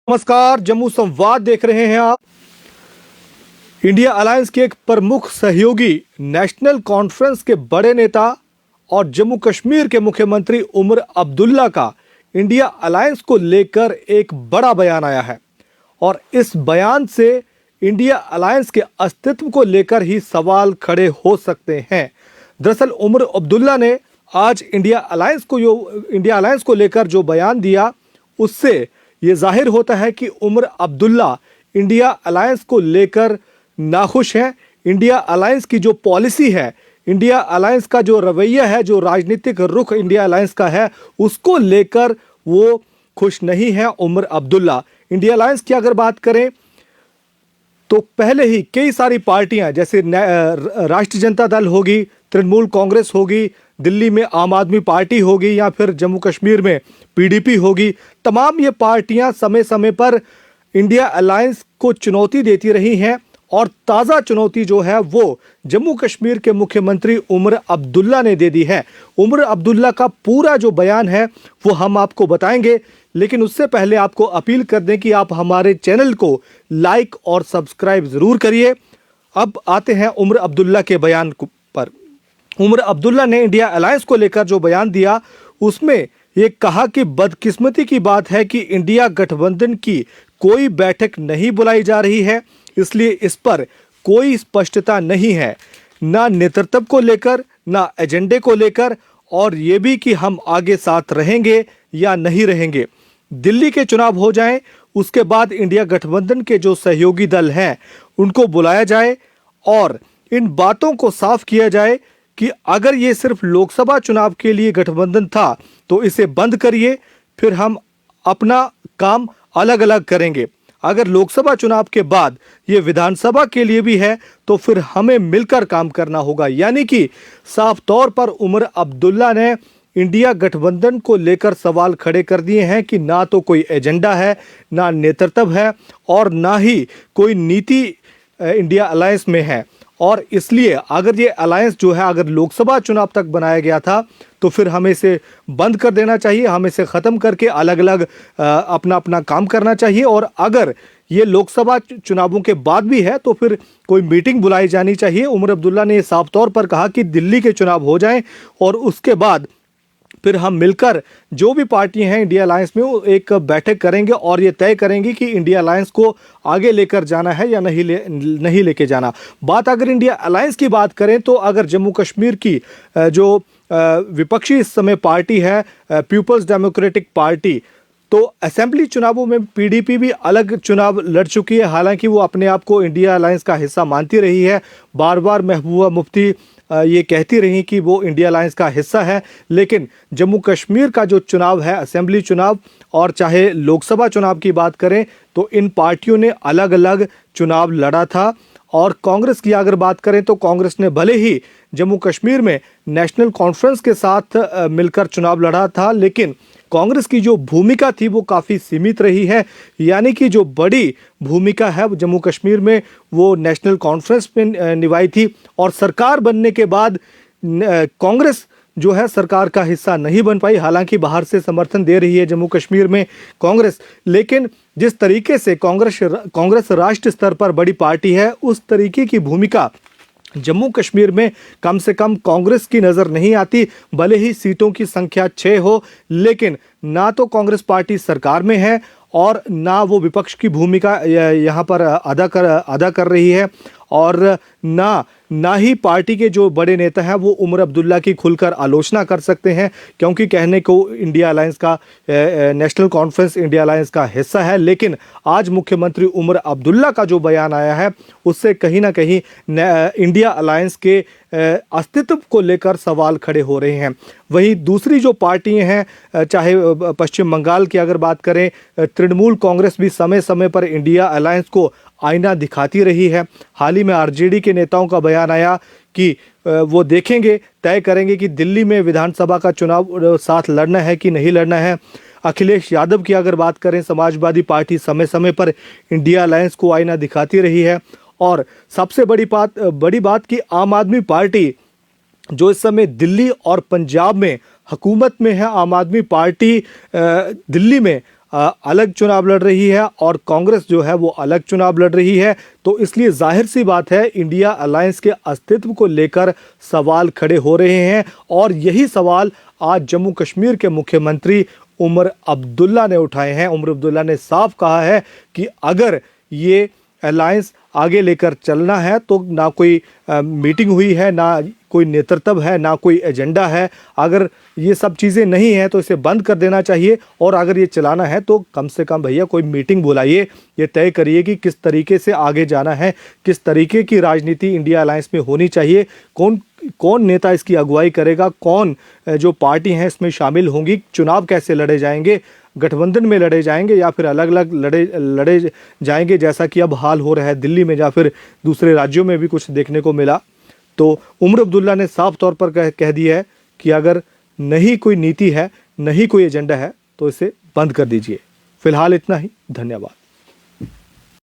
नमस्कार, जम्मू संवाद देख रहे हैं आप। इंडिया अलायंस के एक प्रमुख सहयोगी, नेशनल कॉन्फ्रेंस के बड़े नेता और जम्मू कश्मीर के मुख्यमंत्री उमर अब्दुल्ला का इंडिया अलायंस को लेकर एक बड़ा बयान आया है और इस बयान से इंडिया अलायंस के अस्तित्व को लेकर ही सवाल खड़े हो सकते हैं। दरअसल उमर अब्दुल्ला ने आज इंडिया अलायंस को लेकर जो बयान दिया, उससे ये जाहिर होता है कि उमर अब्दुल्ला इंडिया अलायंस को लेकर नाखुश हैं। इंडिया अलायंस की जो पॉलिसी है, इंडिया अलायंस का जो रवैया है, जो राजनीतिक रुख इंडिया अलायंस का है, उसको लेकर वो खुश नहीं है उमर अब्दुल्ला। इंडिया अलायंस की अगर बात करें तो पहले ही कई सारी पार्टियां, जैसे राष्ट्रीय जनता दल होगी, तृणमूल कांग्रेस होगी, दिल्ली में आम आदमी पार्टी होगी या फिर जम्मू कश्मीर में पीडीपी होगी, तमाम ये पार्टियां समय समय पर इंडिया अलायंस को चुनौती देती रही हैं और ताज़ा चुनौती जो है वो जम्मू कश्मीर के मुख्यमंत्री उमर अब्दुल्ला ने दे दी है। उमर अब्दुल्ला का पूरा जो बयान है वो हम आपको बताएंगे, लेकिन उससे पहले आपको अपील कर दें कि आप हमारे चैनल को लाइक और सब्सक्राइब ज़रूर करिए। अब आते हैं उमर अब्दुल्ला के बयान पर। उमर अब्दुल्ला ने इंडिया अलायंस को लेकर जो बयान दिया, उसमें ये कहा कि बदकिस्मती की बात है कि इंडिया गठबंधन की कोई बैठक नहीं बुलाई जा रही है, इसलिए इस पर कोई स्पष्टता नहीं है, ना नेतृत्व को लेकर, ना एजेंडे को लेकर, और ये भी कि हम आगे साथ रहेंगे या नहीं रहेंगे। दिल्ली के चुनाव हो जाएं, उसके बाद इंडिया गठबंधन के जो सहयोगी दल हैं उनको बुलाया जाए और इन बातों को साफ किया जाए कि अगर ये सिर्फ लोकसभा चुनाव के लिए गठबंधन था तो इसे बंद करिए, फिर हम अपना काम अलग अलग करेंगे। अगर लोकसभा चुनाव के बाद ये विधानसभा के लिए भी है तो फिर हमें मिलकर काम करना होगा। यानी कि साफ तौर पर उमर अब्दुल्ला ने इंडिया गठबंधन को लेकर सवाल खड़े कर दिए हैं कि ना तो कोई एजेंडा है, ना नेतृत्व है और ना ही कोई नीति इंडिया अलायंस में है। और इसलिए अगर ये अलायंस जो है, अगर लोकसभा चुनाव तक बनाया गया था तो फिर हमें इसे बंद कर देना चाहिए, हमें इसे ख़त्म करके अलग अलग अपना अपना काम करना चाहिए। और अगर ये लोकसभा चुनावों के बाद भी है तो फिर कोई मीटिंग बुलाई जानी चाहिए। उमर अब्दुल्ला ने साफ तौर पर कहा कि दिल्ली के चुनाव हो जाएं और उसके बाद फिर हम मिलकर जो भी पार्टियां हैं इंडिया अलायंस में, वो एक बैठक करेंगे और ये तय करेंगे कि इंडिया अलायंस को आगे लेकर जाना है या नहीं लेके जाना। बात अगर इंडिया अलायंस की बात करें तो अगर जम्मू कश्मीर की जो विपक्षी इस समय पार्टी है, पीपल्स डेमोक्रेटिक पार्टी, तो असेंबली चुनावों में पीडीपी भी अलग चुनाव लड़ चुकी है। हालांकि वो अपने आप को इंडिया अलायंस का हिस्सा मानती रही है। बार बार महबूबा मुफ्ती ये कहती रही कि वो इंडिया अलायंस का हिस्सा है, लेकिन जम्मू कश्मीर का जो चुनाव है, असेंबली चुनाव और चाहे लोकसभा चुनाव की बात करें, तो इन पार्टियों ने अलग अलग चुनाव लड़ा था। और कांग्रेस की अगर बात करें तो कांग्रेस ने भले ही जम्मू कश्मीर में नेशनल कॉन्फ्रेंस के साथ मिलकर चुनाव लड़ा था, लेकिन कांग्रेस की जो भूमिका थी वो काफ़ी सीमित रही है। यानी कि जो बड़ी भूमिका है जम्मू कश्मीर में वो नेशनल कॉन्फ्रेंस में निभाई थी और सरकार बनने के बाद कांग्रेस जो है सरकार का हिस्सा नहीं बन पाई। हालांकि बाहर से समर्थन दे रही है जम्मू कश्मीर में कांग्रेस, लेकिन जिस तरीके से कांग्रेस राष्ट्रीय स्तर पर बड़ी पार्टी है, उस तरीके की भूमिका जम्मू कश्मीर में कम से कम कांग्रेस की नज़र नहीं आती। भले ही सीटों की संख्या 6 हो, लेकिन ना तो कांग्रेस पार्टी सरकार में है और ना वो विपक्ष की भूमिका यहाँ पर अदा कर रही है, और ना ही पार्टी के जो बड़े नेता हैं वो उमर अब्दुल्ला की खुलकर आलोचना कर सकते हैं, क्योंकि कहने को इंडिया अलायंस का नेशनल कॉन्फ्रेंस इंडिया अलायंस का हिस्सा है। लेकिन आज मुख्यमंत्री उमर अब्दुल्ला का जो बयान आया है उससे कहीं ना कहीं इंडिया अलायंस के अस्तित्व को लेकर सवाल खड़े हो रहे हैं। वहीं दूसरी जो पार्टियां हैं, चाहे पश्चिम बंगाल की अगर बात करें, तृणमूल कांग्रेस भी समय समय पर इंडिया अलायंस को आईना दिखाती रही है। हाल ही में आरजेडी के नेताओं का बयान आया कि वो देखेंगे, तय करेंगे कि दिल्ली में विधानसभा का चुनाव साथ लड़ना है कि नहीं लड़ना है। अखिलेश यादव की अगर बात करें, समाजवादी पार्टी समय समय पर इंडिया अलायंस को आईना दिखाती रही है। और सबसे बड़ी बात कि आम आदमी पार्टी जो इस समय दिल्ली और पंजाब में हुकूमत में है, आम आदमी पार्टी दिल्ली में अलग चुनाव लड़ रही है और कांग्रेस जो है वो अलग चुनाव लड़ रही है। तो इसलिए जाहिर सी बात है इंडिया अलायंस के अस्तित्व को लेकर सवाल खड़े हो रहे हैं और यही सवाल आज जम्मू कश्मीर के मुख्यमंत्री उमर अब्दुल्ला ने उठाए हैं। उमर अब्दुल्ला ने साफ कहा है कि अगर ये अलायंस आगे लेकर चलना है तो ना कोई मीटिंग हुई है, ना कोई नेतृत्व है, ना कोई एजेंडा है। अगर ये सब चीज़ें नहीं हैं तो इसे बंद कर देना चाहिए और अगर ये चलाना है तो कम से कम भैया कोई मीटिंग बुलाइए, ये तय करिए कि किस तरीके से आगे जाना है, किस तरीके की राजनीति इंडिया अलायंस में होनी चाहिए, कौन नेता इसकी अगुवाई करेगा, कौन जो पार्टी हैं इसमें शामिल होंगी, चुनाव कैसे लड़े जाएंगे, गठबंधन में लड़े जाएंगे या फिर अलग अलग लड़े जाएंगे, जैसा कि अब हाल हो रहा है दिल्ली में या फिर दूसरे राज्यों में भी कुछ देखने को मिला। तो उमर अब्दुल्ला ने साफ तौर पर कह दिया है कि अगर नहीं कोई नीति है, नहीं कोई एजेंडा है तो इसे बंद कर दीजिए। फिलहाल इतना ही, धन्यवाद।